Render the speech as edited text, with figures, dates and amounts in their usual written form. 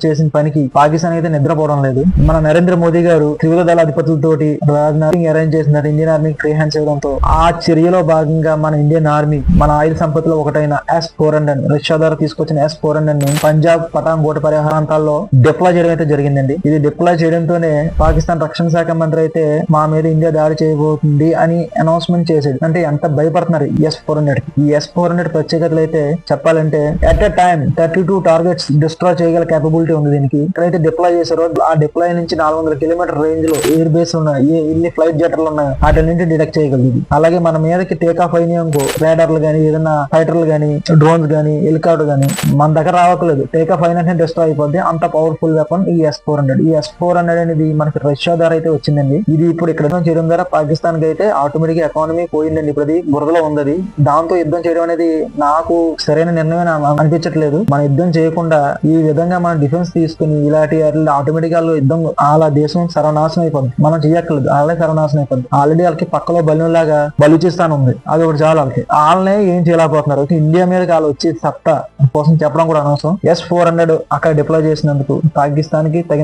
చేసిన పనికి పాకిస్తాన్ అయితే నిద్రపోవడం లేదు. మన నరేంద్ర మోదీ గారు త్రివిధ దళ అధిపతులతోటి రాజ్నాథ్ అరేంజ్ చేసిన ఇండియన్ ఆర్మీకి ఫ్రీ హ్యాండ్స్ ఇవ్వడంతో ఆ చర్యలో భాగంగా మన ఇండియన్ ఆర్మీ మన ఆయుధ సంపత్తిలో ఒకటైన S-400 రష్యా ద్వారా తీసుకొచ్చిన S-400 ని పంజాబ్ పఠాన్కోట్ ప్రాంతాల్లో డిప్లాయ్ చేయడం అయితే జరిగిందండి. ఇది డిప్లాయ్ చేయడంతోనే పాకిస్తాన్ రక్షణ శాఖ మంత్రి అయితే మా మీద ఇండియా దాడి చేయబోతుంది అని అనౌన్స్మెంట్ చేసేది. అంటే ఎంత భయపడుతున్నారు ఈ S-400 కి. ఈ S-400 ప్రత్యేకతలు అయితే చెప్పాలంటే at a time 32 targets destroy చేయగల కేపబిలిటీ ఉంది దీనికి. ఎక్కడైతే డిప్లాయ్ చేశారో ఆ డిప్లాయ్ నుంచి 400 కిలోమీటర్ రేంజ్ లో ఎయిర్ బేస్ ఉన్నాయి, ఎన్ని ఫ్లైట్ జెటర్లు ఉన్నాయి వాటిని డిటెక్ట్ చేయగలదు. అలాగే మన మీదకి టేక్ ఆఫ్ అయినాయనుకో రేడర్లు గానీ ఏదైనా ఫైటర్లు గానీ డ్రోన్స్ గానీ హెలికాప్టర్ గానీ మన దగ్గర రావట్లేదు, టేక్ ఆఫ్ అయినట్టే డిస్ట్రాయ్ అయిపోద్ది. అంత పవర్ఫుల్ వెపన్ ఈ S-400. ఈ S-400 అనేది మనకి రష్యా ద్వారా అయితే వచ్చిందండి. ఇది ఇప్పుడు ఇక్కడ చేయడం ద్వారా పాకిస్తాన్ కి అయితే ఆటోమేటిక్ ఎకానమీ పోయిందండి. ఇప్పుడు అది బురదలో ఉంది. దాంతో యుద్ధం చేయడం అనేది నాకు సరైన నిర్ణయం అనిపించట్లేదు. మన యుద్ధం చేయకుండా ఈ విధంగా మన డిఫెన్స్ తీసుకుని ఇలాంటి ఆటోమేటిక్ యుద్ధం వాళ్ళ దేశం సర్వనాశనం అయిపోద్ది. మనం చేయక్కర్లేదు, వాళ్ళే సర్వనాశనం అయిపోద్ది. ఆల్రెడీ వాళ్ళకి పక్కలో బలిలాగా బలూచిస్తాన్ ఉంది, అది ఒకటి చాలా వాళ్ళకి. వాళ్ళనే ఏం చేయలేకపోతున్నారు. ఇండియా మీద వాళ్ళు వచ్చే సత్తా కోసం చెప్పడం కూడా అనవసరం. S-400 అక్కడ డిప్లాయ్ చేసినందుకు పాకిస్తాన్ కి తగిన